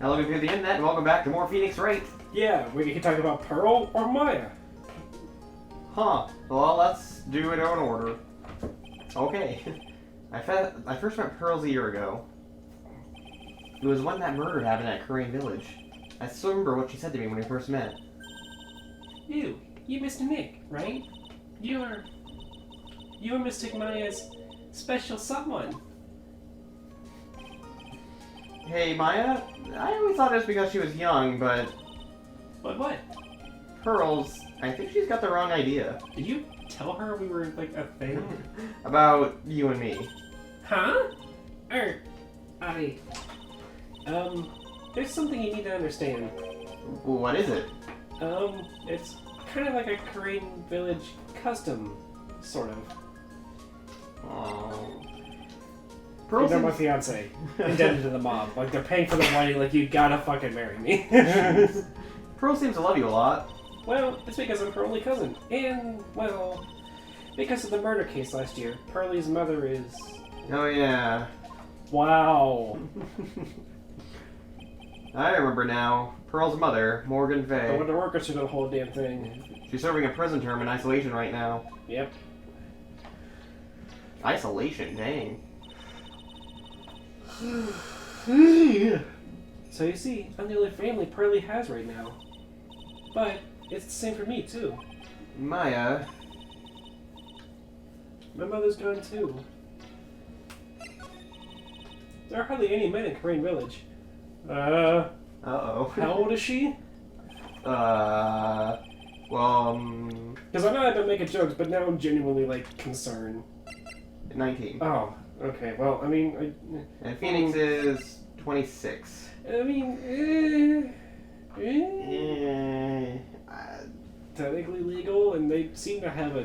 Hello, through the internet, and welcome back to more Phoenix Wright. Yeah, we can talk about Pearl or Maya. Huh. Well, let's do it in order. Okay. I first met Pearls a year ago. It was when that murder happened at Korean Village. I still remember what she said to me when we first met. You Mr. Nick, right? You're Mr. Maya's special someone. Hey, Maya. I always thought it was because she was young, but... But what? Pearls, I think she's got the wrong idea. Did you tell her we were, like, a thing? About you and me. Huh? There's something you need to understand. What is it? It's kind of like a Korean Village custom, sort of. Oh. You're not my fiance. Indebted to the mob. Like, they're paying for the money, like, you gotta fucking marry me. Pearl seems to love you a lot. Well, it's because I'm her only cousin. And, well, because of the murder case last year. Pearlie's mother is... Oh, yeah. Wow. I remember now. Pearl's mother, Morgan I Fay. went to work through the whole damn thing. She's serving a prison term in isolation right now. Yep. Isolation? Dang. So you see, I'm the only family Pearlie has right now. But it's the same for me, too. Maya. My mother's gone, too. There are hardly any men in Korean Village. Uh-oh. How old is she? Well, Because I know I've been making jokes, but now I'm genuinely, like, concerned. 19. Oh, okay. Well, I mean... And Phoenix is 26. Technically legal, and they seem to have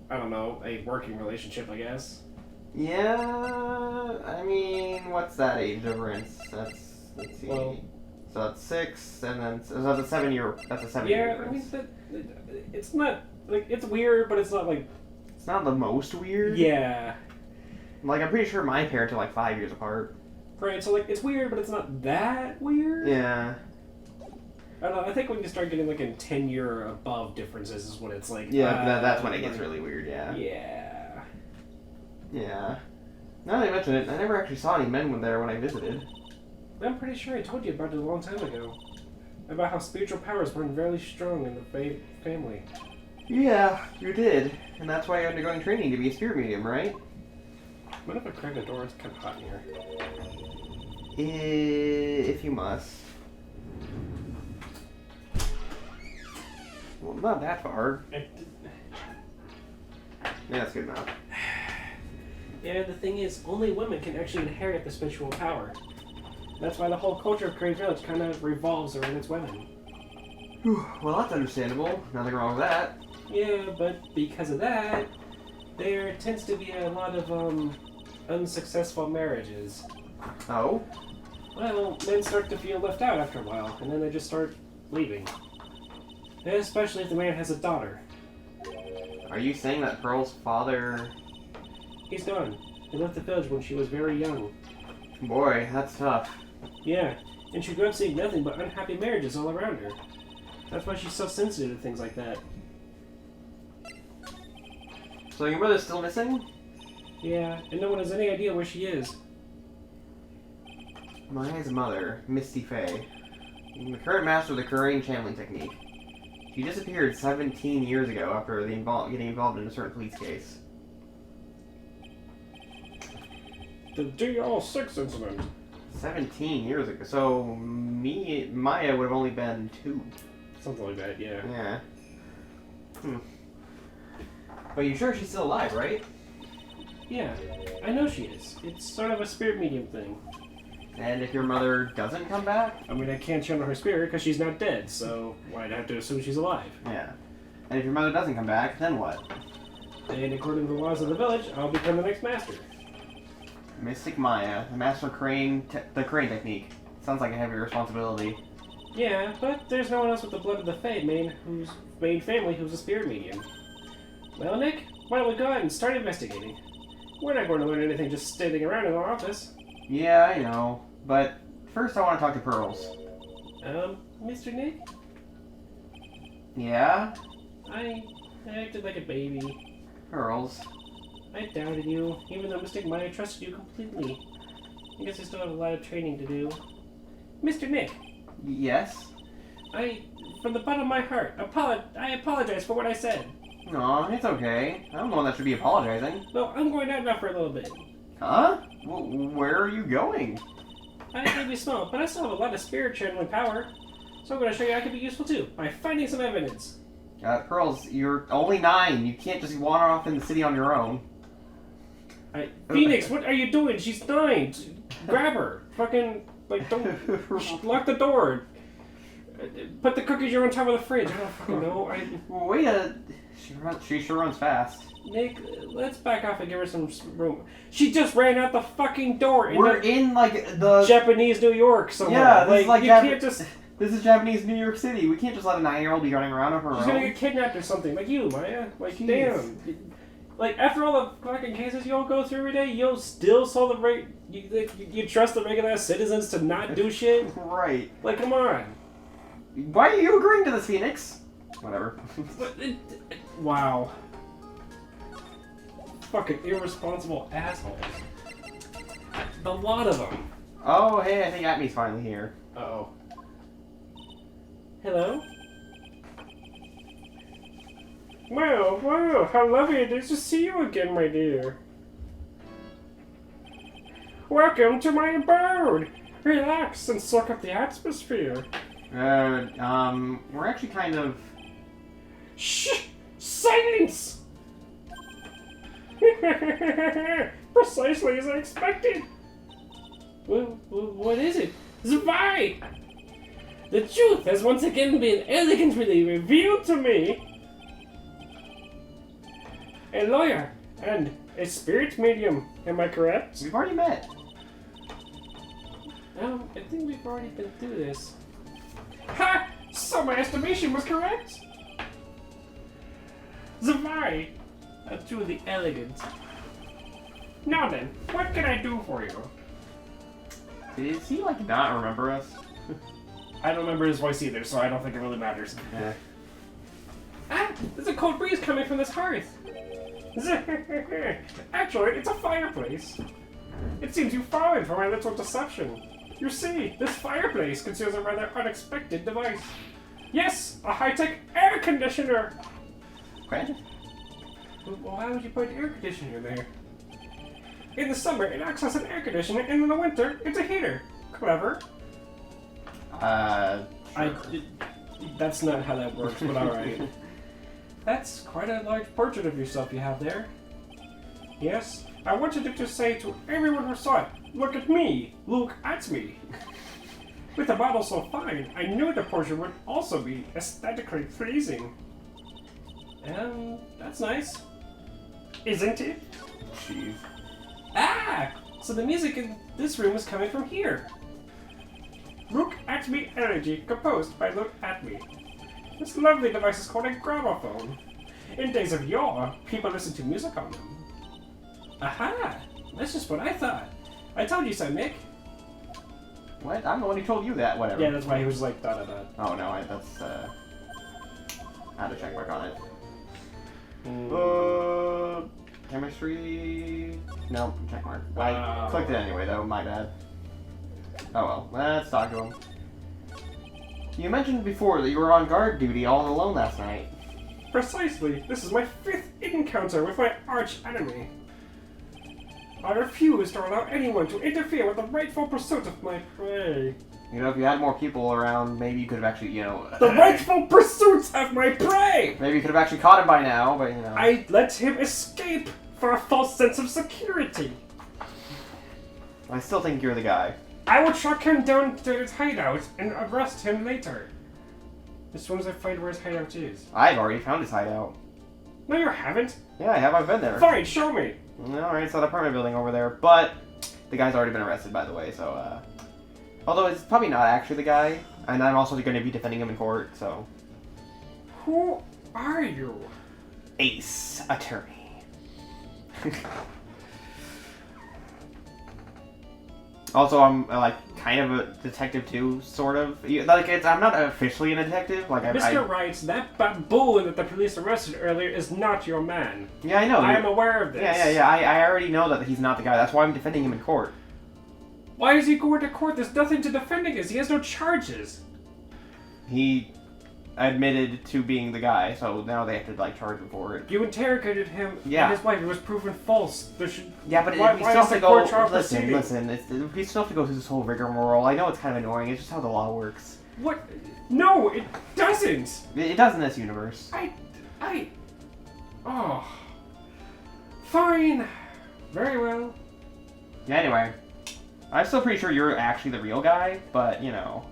I don't know, a working relationship, I guess. Yeah, I mean, what's that age difference? Let's see. Well, so that's 6, and then so that's a 7-year. That's a 7-year yeah, difference. I mean, it's not like it's weird, but it's not like It's not the most weird. yeah. Like, I'm pretty sure my parents are like 5 years apart. Right, so like it's weird, but it's not that weird. Yeah. I don't know. I think when you start getting like in 10-year or above differences is when it's like That's when it gets really weird. Yeah. Yeah. Yeah. Now that I mention it, I never actually saw any men there when I visited. I'm pretty sure I told you about it a long time ago. About how spiritual powers weren't very strong in the family. Yeah, you did. And that's why you're undergoing training to be a spirit medium, right? What if I crack the door? It's kind of hot in here. If you must. Well, not that far. Yeah, that's good enough. Yeah, the thing is, only women can actually inherit the spiritual power. That's why the whole culture of Korean Village kind of revolves around its women. Well, that's understandable. Nothing wrong with that. Yeah, but because of that, there tends to be a lot of, unsuccessful marriages. Oh? Well, men start to feel left out after a while, and then they just start leaving. Especially if the man has a daughter. Are you saying that Pearl's father... He's gone. He left the village when she was very young. Boy, that's tough. Yeah, and she grew up seeing nothing but unhappy marriages all around her. That's why she's so sensitive to things like that. So your brother's still missing? Yeah, and no one has any idea where she is. Maya's mother, Misty Fay, the current master of the Korean channeling technique. She disappeared 17 years ago after getting involved in a certain police case. The DR6 incident. 17 years ago. So Maya would have only been 2. Something like that, yeah. Yeah. But you're sure she's still alive, right? Yeah, I know she is. It's sort of a spirit medium thing. And if your mother doesn't come back? I mean, I can't channel her spirit because she's not dead, so I'd have to assume she's alive. Yeah. And if your mother doesn't come back, then what? And according to the laws of the village, I'll become the next master. Mystic Maya, the master of the Crane technique. Sounds like a heavy responsibility. Yeah, but there's no one else with the blood of the Fae main family who's a spirit medium. Well, Nick, why don't we go ahead and start investigating? We're not going to learn anything just standing around in our office. Yeah, I know. But first I want to talk to Pearls. Mr. Nick? Yeah? I acted like a baby. Pearls. I doubted you, even though Mr. Maya trusted you completely. I guess I still have a lot of training to do. Mr. Nick, Yes? from the bottom of my heart, I apologize for what I said. No, it's okay. I'm the one that should be apologizing. No, I'm going out now for a little bit. Huh? Where are you going? I may be small, but I still have a lot of spirit channeling power. So I'm going to show you I can be useful too, by finding some evidence. Pearls, you're only 9. You can't just wander off in the city on your own. Phoenix, what are you doing? She's 9. Grab her. Fucking, don't lock the door. Put the cookies you're on top of the fridge. I don't fucking know. Wait she sure runs fast. Nick, let's back off and give her some room. She just ran out the fucking door. We're in like the Japanese New York somewhere. Yeah, this is like you can't just. This is Japanese New York City. We can't just let a 9-year-old be running around on her own. She's gonna get kidnapped or something, like you, Maya. Like, Jeez. damn. Like, after all the fucking cases you'll go through every day, you'll still solve the right. You trust the regular ass citizens to not do shit? Right. Like, come on. Why are you agreeing to this, Phoenix? Whatever. Wow. Fucking irresponsible assholes. A lot of them. Oh, hey, I think Atme's finally here. Uh-oh. Hello? Wow, how lovely it is to see you again, my dear. Welcome to my abode. Relax and soak up the atmosphere. We're actually kind of... Shh! Silence! Precisely as I expected. What is it? Zwei! The truth has once again been elegantly revealed to me. A lawyer and a spirit medium, am I correct? We've already met. I think we've already been through this. Ha! So my estimation was correct? Zwei! Truly elegant. Now then, what can I do for you? Does he, like, not remember us? I don't remember his voice either, so I don't think it really matters. Yeah. Ah! There's a cold breeze coming from this hearth! Actually, it's a fireplace. It seems you've fallen for my little deception. You see, this fireplace conceals a rather unexpected device. Yes, a high-tech air conditioner! Okay. Well, why would you put an air conditioner there? In the summer, it acts as an air conditioner, and in the winter, it's a heater. Clever. Sure. That's not how that works, but alright. That's quite a large portrait of yourself you have there. Yes, I wanted you to say to everyone who saw it, look at me, look at me. With a model so fine, I knew the portrait would also be aesthetically pleasing. That's nice. Isn't it? Jeez. Ah! So the music in this room is coming from here. Look at Me Energy, composed by Look at Me. This lovely device is called a gramophone. In days of yore, people listened to music on them. Aha! That's just what I thought. I told you so, Nick. What? I'm the one who told you that, whatever. Yeah, that's why he was like, da-da-da. Oh, no, that's, I had to check mark on it. Chemistry... No, check mark. I clicked it anyway, though, my bad. Oh well, let's talk to him. You mentioned before that you were on guard duty all alone last night. Precisely. This is my 5th encounter with my arch enemy. I refuse to allow anyone to interfere with the rightful pursuit of my prey. You know, if you had more people around, maybe you could have actually, you know... The rightful pursuit of my prey! Maybe you could have actually caught him by now, but, you know... I let him escape for a false sense of security. I still think you're the guy. I will track him down to his hideout and arrest him later. As soon as I find where his hideout is. I've already found his hideout. No, you haven't. Yeah, I have. I've been there. Fine, show me. Alright, it's that apartment building over there, but the guy's already been arrested, by the way, so, although it's probably not actually the guy, and I'm also going to be defending him in court, so... Who are you? Ace Attorney. Also, I'm like kind of a detective too, sort of. Like, I'm not officially a detective. Like, Mr. Wright, that baboon that the police arrested earlier is not your man. Yeah, I know. I am aware of this. Yeah. I already know that he's not the guy. That's why I'm defending him in court. Why is he going to court? There's nothing to defend against. He has no charges. He admitted to being the guy, so now they have to like charge him for it. You interrogated him and his wife. It was proven false. There should... Yeah, but why we still have to go. Listen. We still have to go through this whole rigmarole. I know it's kind of annoying. It's just how the law works. What? No, it doesn't. It does in this universe. Oh. Fine. Very well. Yeah. Anyway, I'm still pretty sure you're actually the real guy, but you know.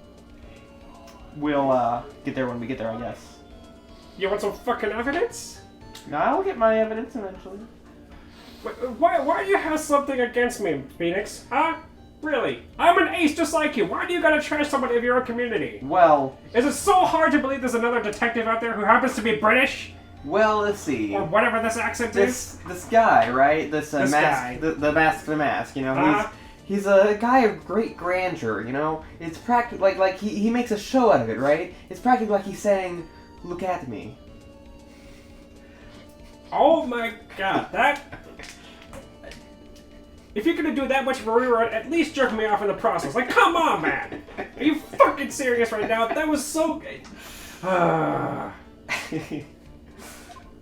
We'll get there when we get there, I guess. You want some fucking evidence? I'll get my evidence eventually. Why do you have something against me, Phoenix? Huh? Really? I'm an ace just like you. Why do you gotta trash somebody of your own community? Well... Is it so hard to believe there's another detective out there who happens to be British? Well, let's see. Or whatever this accent is? This guy, right? This guy. The mask, you know? He's a guy of great grandeur, you know? It's practically like he makes a show out of it, right? It's practically like he's saying, "Look at me." Oh my god, that... If you're gonna do that much of a rerun, at least jerk me off in the process. Like, come on, man! Are you fucking serious right now? That was so...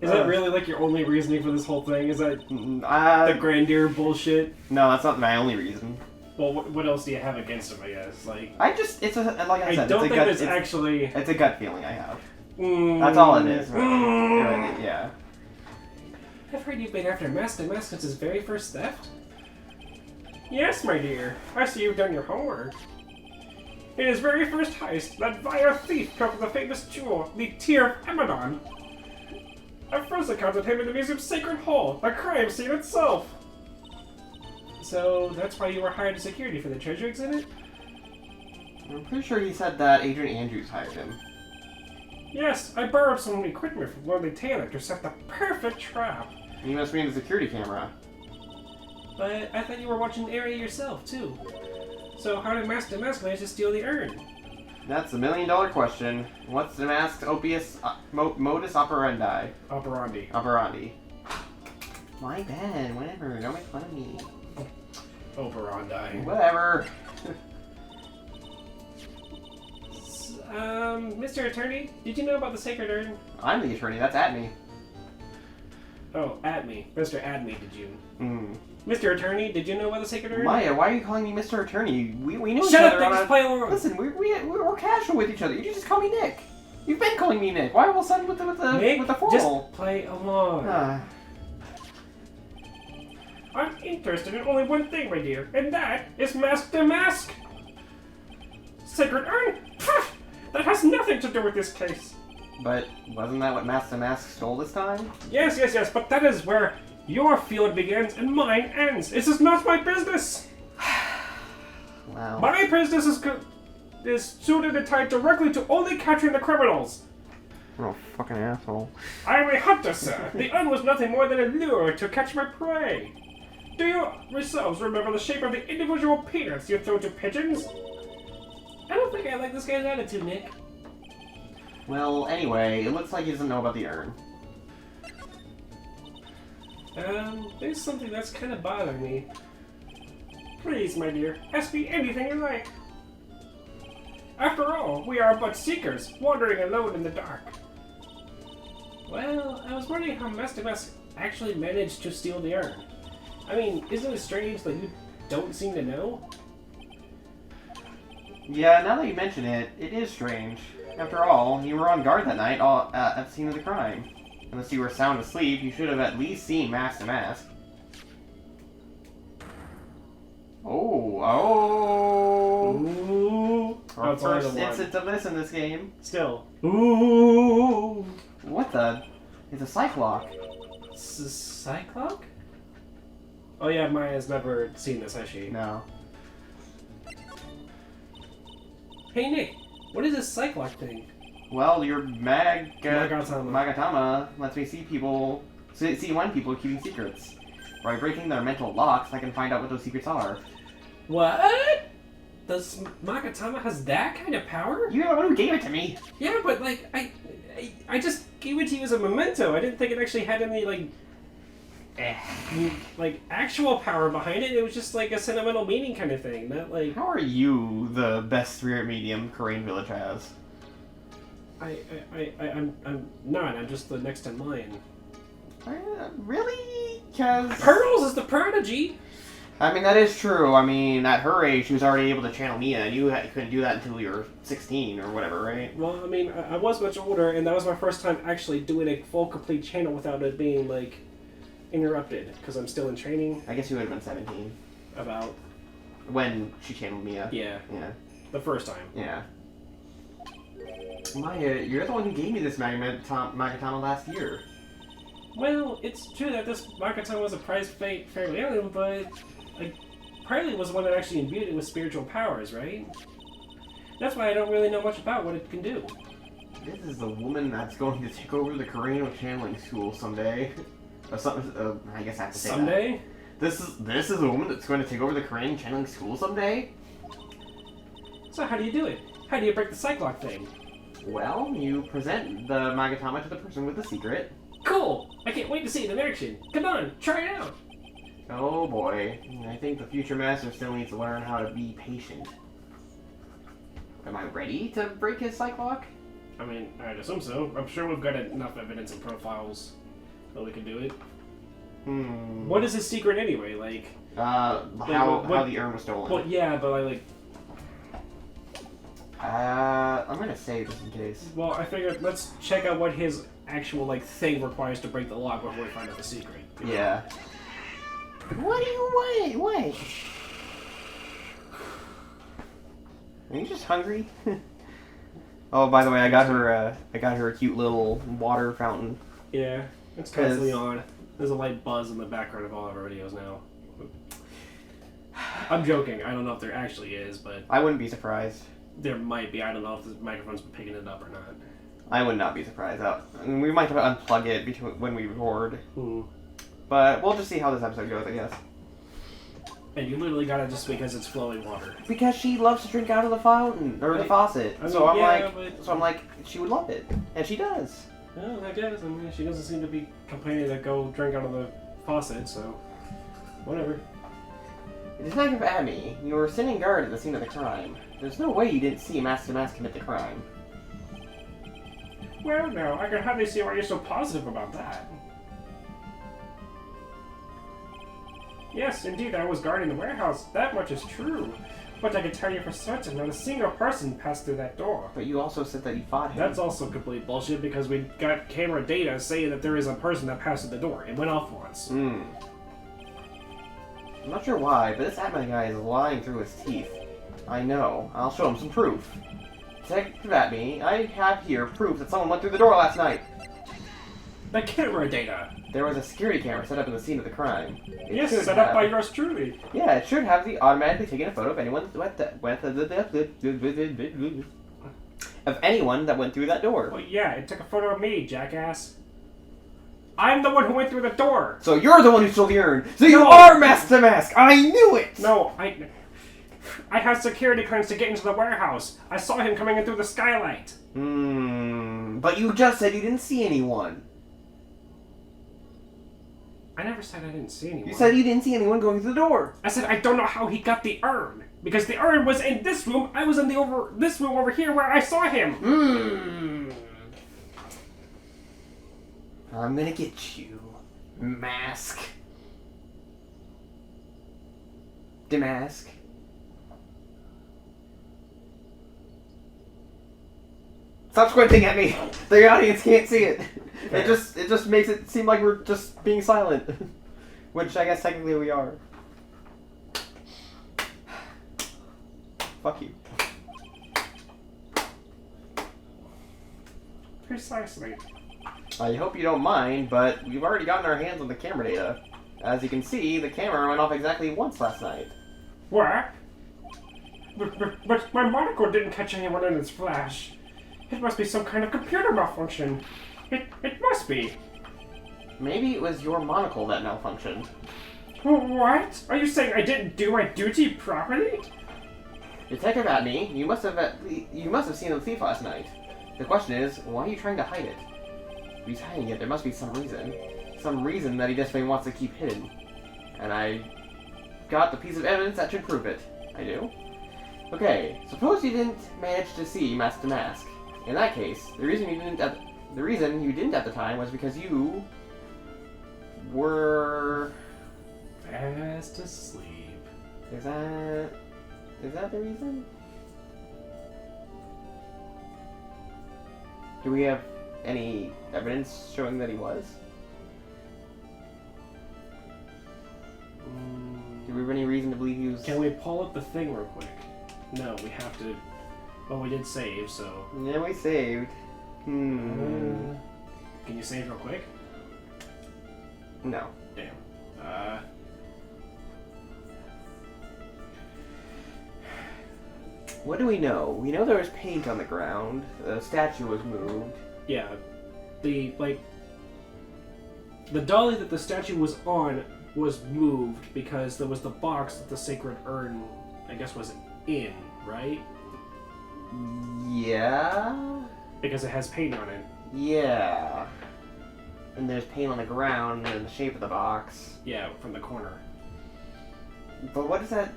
Is that really like your only reasoning for this whole thing? Is that the grandeur bullshit? No, that's not my only reason. Well, what else do you have against him? I guess it's I don't think it's actually. It's a gut feeling I have. That's all it is. Really. Yeah. I've heard you've been after Master Mask since his very first theft. Yes, my dear. I see you've done your homework. In his very first heist, that vile thief covered the famous jewel, the Tear of Amadon. I first encountered him in the museum's Sacred Hall, a crime scene itself. So that's why you were hired as security for the treasure exhibit? I'm pretty sure he said that Adrian Andrews hired him. Yes, I borrowed some equipment from Lordly Taylor to set the perfect trap. You must mean the security camera. But I thought you were watching the area yourself, too. So how did Master Mask manage to steal the urn? That's the $1,000,000 question. What's the masked modus operandi? Operandi. My bad, whatever. Don't make fun of me. Operandi. Whatever. Mr. Attorney, did you know about the Sacred Urn? I'm the attorney, that's at me. Oh, at me. Mr. At me, did you? Hmm. Mr. Attorney, did you know about the Sacred Urn? Maya, why are you calling me Mr. Attorney? We knew each other. other. Shut up, just play along. Listen, we're casual with each other. You just call me Nick. You've been calling me Nick. Why all of a sudden with the formal? Just play along. I'm interested in only one thing, my dear, and that is Mask to Mask. Sacred Urn? That has nothing to do with this case. But wasn't that what Mask to Mask stole this time? Yes, but that is where your field begins and mine ends. This is not my business. Wow. My business is suited and tied directly to only capturing the criminals. What a fucking asshole. I am a hunter, sir. The urn was nothing more than a lure to catch my prey. Do you yourselves remember the shape of the individual peanuts you throw to pigeons? I don't think I like this guy's attitude, Nick. Well, anyway, it looks like he doesn't know about the urn. There's something that's kind of bothering me. Please, my dear, ask me anything you like. After all, we are but seekers, wandering alone in the dark. Well, I was wondering how Master Mask actually managed to steal the urn. I mean, isn't it strange that you don't seem to know? Yeah, now that you mention it, it is strange. After all, you were on guard that night at the scene of the crime. Unless you were sound asleep, you should have at least seen Mask to Mask. Ooh. Our first instance of this in this game. Still. Ooh. What the? It's a Cyclock. Cyclock? Oh yeah, Maya's never seen this, has she? No. Hey Nick, what is this Cyclock thing? Well, your Magatama lets me see when people are keeping secrets. By breaking their mental locks, I can find out what those secrets are. What? Does Magatama has that kind of power? You're the one who gave it to me. Yeah, but like I just gave it to you as a memento. I didn't think it actually had any like actual power behind it. It was just like a sentimental meaning kind of thing. Not like. How are you the best spirit medium Korean Village has? I'm not. I'm just the next in line. Really? Because Pearls is the prodigy. I mean, that is true. I mean, at her age, she was already able to channel Mia, and you couldn't do that until you were 16 or whatever, right? Well, I mean, I was much older, and that was my first time actually doing a full, complete channel without it being, like, interrupted, because I'm still in training. I guess you would have been 17. About... When she channeled Mia. Yeah. Yeah. The first time. Yeah. Maya, you're the one who gave me this Magatama last year. Well, it's true that this Magatama was a prized fairly alien, but... like, partly was the one that actually imbued it with spiritual powers, right? That's why I don't really know much about what it can do. This is the woman that's going to take over the Korean channeling school someday. Or something. I guess I have to say someday? That. This is a woman that's going to take over the Korean channeling school someday? So how do you do it? How do you break the Cyclock thing? Well, you present the Magatama to the person with the secret. Cool! I can't wait to see it in action! Come on, try it out! Oh boy, I think the future master still needs to learn how to be patient. Am I ready to break his Cyclock? I mean, I'd assume so. I'm sure we've got enough evidence and profiles that we can do it. What is his secret anyway? Like, how the urn was stolen. Well, yeah, but like... I'm gonna save just in case. Well, I figured let's check out what his actual, like, thing requires to break the lock before we find out the secret. Yeah. What do you want? What? Are you just hungry? Oh, by the way, I got her a cute little water fountain. Yeah, it's constantly on. There's a light buzz in the background of all of our videos now. I'm joking. I don't know if there actually is, but... I wouldn't be surprised. There might be. I don't know if the microphone's picking it up or not. I would not be surprised. I mean, we might have to unplug it when we record. Hmm. But we'll just see how this episode goes, I guess. And you literally got it just because it's flowing water. Because she loves to drink out of the fountain, or the faucet. I mean, so I'm like, she would love it. And she does. Well, I guess. I mean, she doesn't seem to be complaining to go drink out of the faucet, so... whatever. Detective Abby, you were sitting guard at the scene of the crime. There's no way you didn't see Master commit the crime. Well, no, I can hardly see why you're so positive about that. Yes, indeed, I was guarding the warehouse. That much is true. But I can tell you for certain, not a single person passed through that door. But you also said that you fought him. That's also complete bullshit because we got camera data saying that there is a person that passed through the door. It went off once. I'm not sure why, but this Atman guy is lying through his teeth. I know. I'll show him some proof. Detective Abby, I have here proof that someone went through the door last night. The camera data! There was a security camera set up in the scene of the crime. Yes, set up by yours truly. Yeah, it should have automatically taken a photo of anyone that went through that door. Well, yeah, it took a photo of me, jackass. I'm the one who went through the door. So you're the one who stole the urn. So you are Mask to Mask. I knew it. No, I have security clearance to get into the warehouse. I saw him coming in through the skylight. But you just said you didn't see anyone. I never said I didn't see anyone. You said you didn't see anyone going through the door. I said I don't know how he got the urn. Because the urn was in this room. I was in this room over here where I saw him. I'm gonna get you, Mask. Demask. Stop squinting at me. The audience can't see it. It just makes it seem like we're just being silent, which I guess technically we are. Fuck you. Precisely. I hope you don't mind, but we've already gotten our hands on the camera data. As you can see, the camera went off exactly once last night. What? But my monocle didn't catch anyone in its flash. It must be some kind of computer malfunction. It must be. Maybe it was your monocle that malfunctioned. What? Are you saying I didn't do my duty properly? Detective Atney, you must have seen the thief last night. The question is, why are you trying to hide it? If he's hiding it, there must be some reason. Some reason that he desperately wants to keep hidden. And I got the piece of evidence that should prove it. I do? Okay, suppose you didn't manage to see Mask to Mask. In that case, the reason you didn't at the time was because you were fast asleep. Is that the reason? Do we have any evidence showing that he was? Do we have any reason to believe he was... Can we pull up the thing real quick? No, we have to... Well, we did save, so... Yeah, we saved. Can you save real quick? No. Damn. What do we know? We know there was paint on the ground. The statue was moved. Yeah. The dolly that the statue was on was moved because there was the box that the sacred urn, I guess, was in, right? Yeah? Because it has paint on it. Yeah. And there's paint on the ground in the shape of the box. Yeah, from the corner. But what does that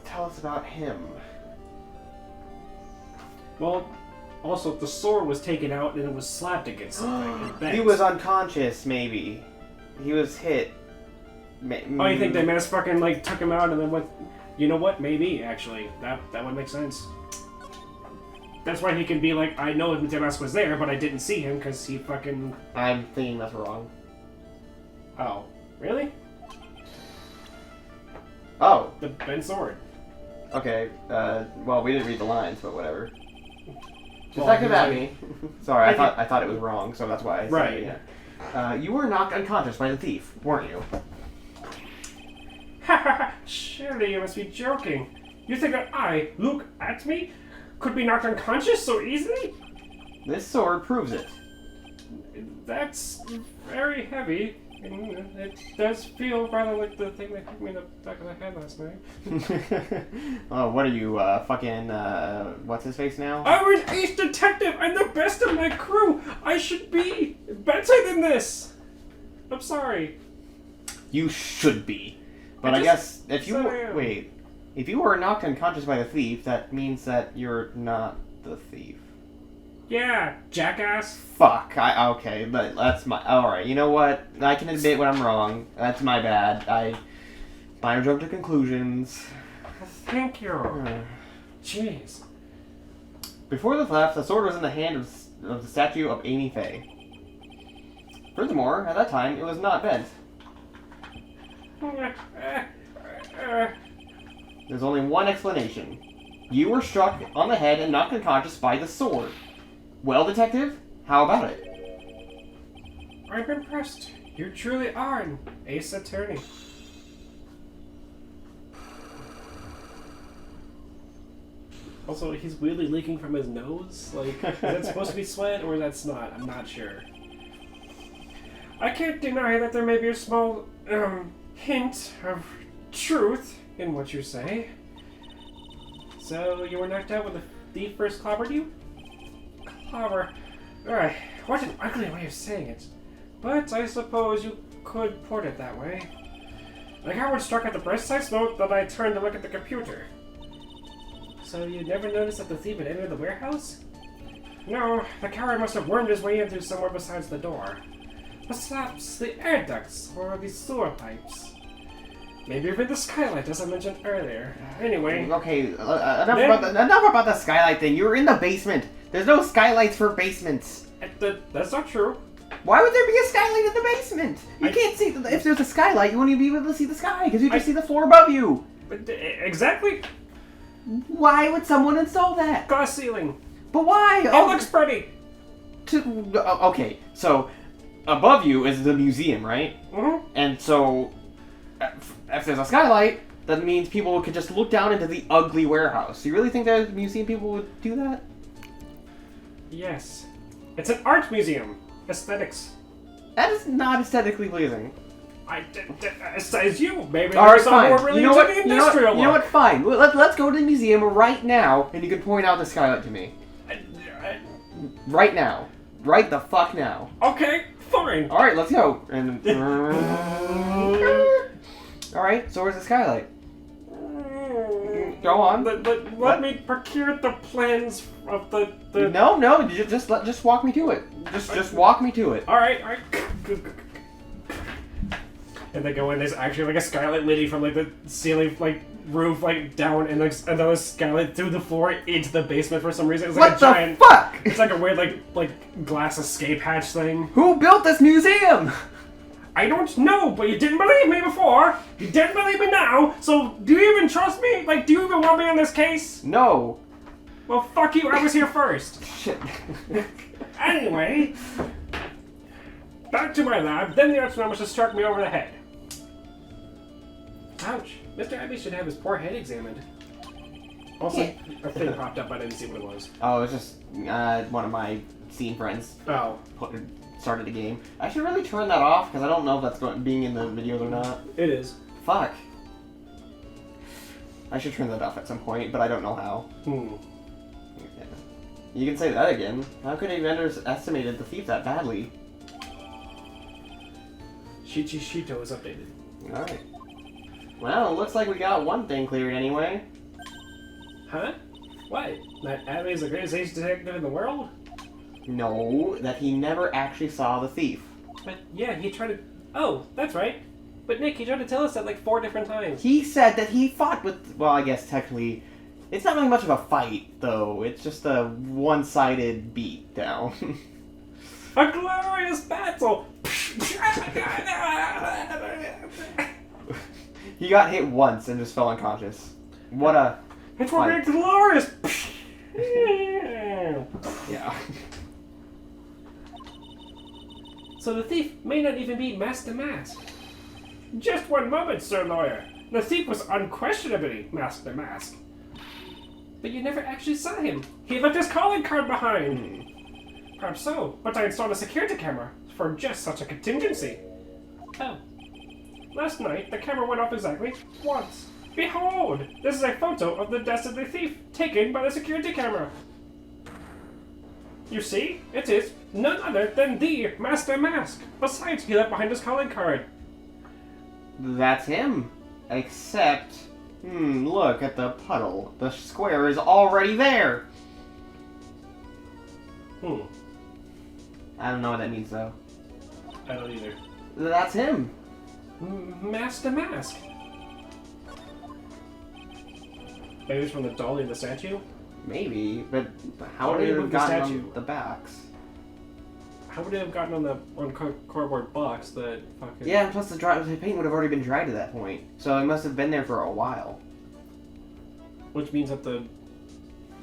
tell us about him? Well, also, the sword was taken out and it was slapped against something. And bent. He was unconscious, maybe. He was hit. Oh, you think they mass fucking, like, took him out and then went... You know what? Maybe, actually. That would make sense. That's why he can be like, I know the mask was there, but I didn't see him because he fucking... I'm thinking that's wrong. Oh. Really? Oh. The bent sword. Okay, well, we didn't read the lines, but whatever. Well, Detective Atney. Sorry, I I thought it was wrong, so that's why I said right. it. Yeah. You were knocked unconscious by the thief, weren't you? Ha! Surely you must be joking. You think that I, Luke Atney, could be knocked unconscious so easily? This sword proves it. That's very heavy. And it does feel rather like the thing that hit me in the back of the head last night. Oh, what are you, fucking, what's his face now? I'm an ace detective! I'm the best of my crew! I should be better than this! I'm sorry. You should be. But I guess if you were, wait, if you were knocked unconscious by the thief, that means that you're not the thief. Yeah, jackass. Fuck. Okay, but that's my... Alright, you know what? I can admit when I'm wrong. That's my bad. I jump to conclusions. Thank you. Jeez. Before the theft, the sword was in the hand of the statue of Amy Faye. Furthermore, at that time, it was not bent. There's only one explanation. You were struck on the head and knocked unconscious by the sword. Well, detective, how about it? I'm impressed. You truly are an ace attorney. Also, he's weirdly leaking from his nose. Like, is that supposed to be sweat or that's not? I'm not sure. I can't deny that there may be a small, hint of truth in what you say. So, you were knocked out when the thief first clobbered you? Clobber. Alright, what an ugly way of saying it. But I suppose you could put it that way. Like how it struck at the precise moment that I turned to look at the computer. So you never noticed that the thief had entered the warehouse? No, the coward must have wormed his way in through somewhere besides the door. Perhaps the air ducts or the sewer pipes. Maybe even the skylight, as I mentioned earlier. Anyway... Okay, enough about the skylight thing. You were in the basement. There's no skylights for basements. That's not true. Why would there be a skylight in the basement? You can't see... If there's a skylight, you won't even be able to see the sky, because you just see the floor above you. Exactly. Why would someone install that? Glass ceiling. But why? It looks pretty. Okay, so above you is the museum, right? Mm-hmm. And so if there's a skylight, that means people could just look down into the ugly warehouse. Do you really think that museum people would do that? Yes. It's an art museum. Aesthetics. That is not aesthetically pleasing. It says you. Maybe All right, there's someone fine. really You know into what? the You know what? industrial You know look. what? Fine. Let's go to the museum right now, and you can point out the skylight to me. Right now. Right the fuck now. Okay, fine. All right, let's go. And all right. So where's the skylight? Go on. Let me procure the plans of the. No. Just walk me to it. Just walk me to it. All right. And they go in. There's actually like a skylight leading from like the ceiling, like roof, like down, and like another skylight through the floor into the basement for some reason. It's like What a the giant. fuck? It's like a weird like glass escape hatch thing. Who built this museum? I don't know, but you didn't believe me before. You didn't believe me now. So do you even trust me? Like, do you even want me on this case? No. Well, fuck you. I was here first. Shit. Anyway, back to my lab. Then the archnemesis struck me over the head. Ouch. Mr. Abbey should have his poor head examined. Also, a thing popped up. I didn't see what it was. Oh, it's just one of my scene friends. Oh. Started the game. I should really turn that off because I don't know if that's being in the videos or not. It is. Fuck. I should turn that off at some point, but I don't know how. Yeah. You can say that again. How could he have underestimated the thief that badly? Shito is updated. Alright. Well, it looks like we got one thing cleared anyway. Huh? What? That Abbey is the greatest ace detective in the world? No, that he never actually saw the thief. But yeah, he tried to. Oh, that's right. But Nick, he tried to tell us that like 4 different times. He said that he fought with. Well, I guess technically, it's not really much of a fight, though. It's just a one-sided beat down. A glorious battle! He got hit once and just fell unconscious. What a. It will be glorious! Yeah. So the thief may not even be Master Mask. Just one moment, Sir Lawyer. The thief was unquestionably Master Mask. But you never actually saw him. He left his calling card behind. Perhaps so, but I installed a security camera for just such a contingency. Oh. Last night, the camera went off exactly once. Behold! This is a photo of the dastardly thief taken by the security camera. You see, it is none other than the Master Mask. Besides, he left behind his calling card. That's him. Except, look at the puddle. The square is already there. I don't know what that means, though. I don't either. That's him. Master Mask. Maybe it's from the dolly and the statue? Maybe, but how Why would did it he have move the gotten statue? on the backs? How would it have gotten on cardboard box that fucking... Yeah, and plus the paint would have already been dried at that point. So it must have been there for a while. Which means that the...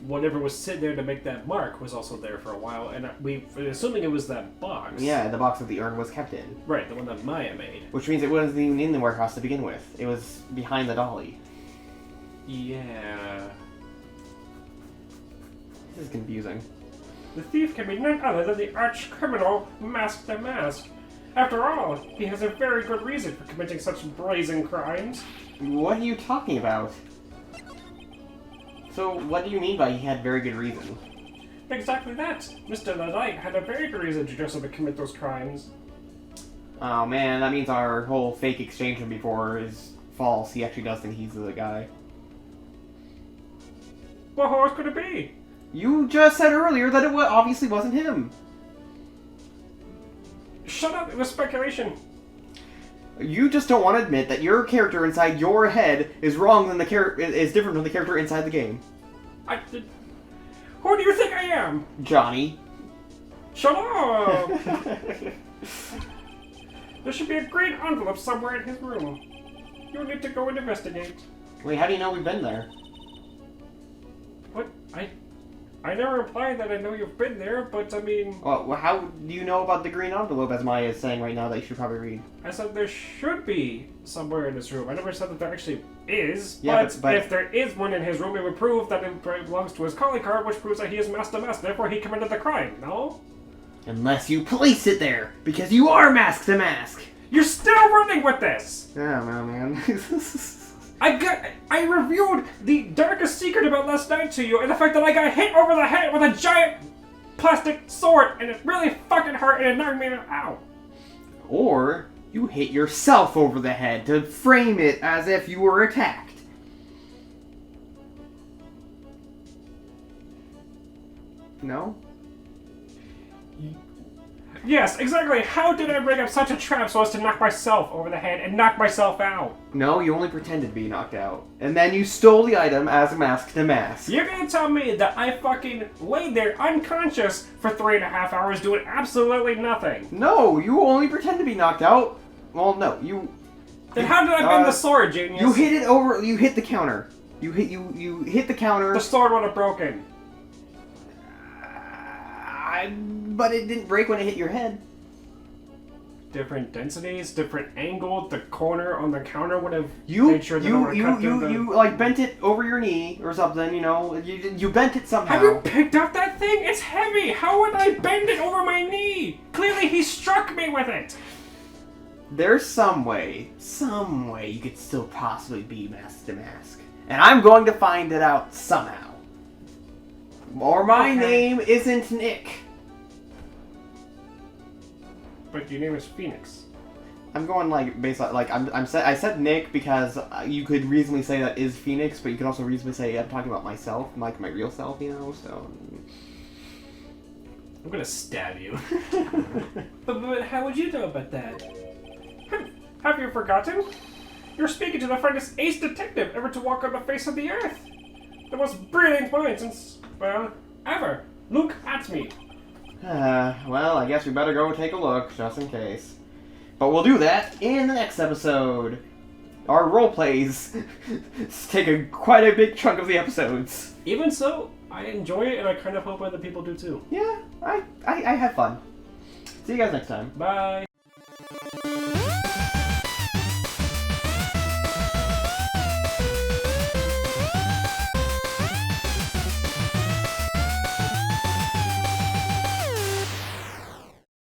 whatever was sitting there to make that mark was also there for a while, and we're assuming it was that box. Yeah, the box that the urn was kept in. Right, the one that Maya made. Which means it wasn't even in the warehouse to begin with. It was behind the dolly. Yeah... This is confusing. The thief can be none other than the arch-criminal Master Mask. After all, he has a very good reason for committing such brazen crimes. What are you talking about? So, what do you mean by he had very good reason? Exactly that. Mr. Ladite had a very good reason to dress up and commit those crimes. Oh man, that means our whole fake exchange from before is false. He actually does think he's the guy. Well, who else could it be? You just said earlier that it obviously wasn't him. Shut up, it was speculation. You just don't want to admit that your character inside your head is wrong than the is different from the character inside the game. Who do you think I am? Johnny. Shut up! There should be a green envelope somewhere in his room. You'll need to go and investigate. Wait, how do you know we've been there? What? I never implied that I know you've been there, but I mean... Well, how do you know about the green envelope, as Maya is saying right now that you should probably read? I said there should be somewhere in this room. I never said that there actually is, Yeah, but but if there is one in his room, it would prove that it belongs to his calling card, which proves that he is Master Mask, therefore he committed the crime, no? Unless you place it there, because you are Mask to Mask! You're still running with this! Yeah, man. I reviewed the darkest secret about last night to you, and the fact that I got hit over the head with a giant plastic sword, and it really fucking hurt, and it knocked me out. Or you hit yourself over the head to frame it as if you were attacked. No? Yes, exactly. How did I rig up such a trap so as to knock myself over the head and knock myself out? No, you only pretended to be knocked out. And then you stole the item as a mask to mask. You're gonna tell me that I fucking laid there unconscious for 3.5 hours doing absolutely nothing? No, you only pretend to be knocked out. Well, no, you... Then how did I bend the sword, genius? You hit it over... You hit the counter. You hit the counter. The sword would have broken. But it didn't break when it hit your head. Different densities, different angle. The corner on the counter would have You made sure that you like bent it over your knee or something. You know, you bent it somehow. Have you picked up that thing? It's heavy. How would I bend it over my knee? Clearly, he struck me with it. There's some way you could still possibly be mask to mask, and I'm going to find it out somehow. Or my name isn't Nick. But your name is Phoenix. I'm going like based on like I said Nick because you could reasonably say that is Phoenix, but you could also reasonably say I'm talking about myself, like my real self, you know. So I'm gonna stab you. but how would you know about that? Have you forgotten? You're speaking to the finest ace detective ever to walk on the face of the earth. The most brilliant mind since, well, ever. Look at me. Well, I guess we better go take a look, just in case. But we'll do that in the next episode. Our role plays take quite a big chunk of the episodes. Even so, I enjoy it, and I kind of hope other people do too. Yeah, I have fun. See you guys next time. Bye.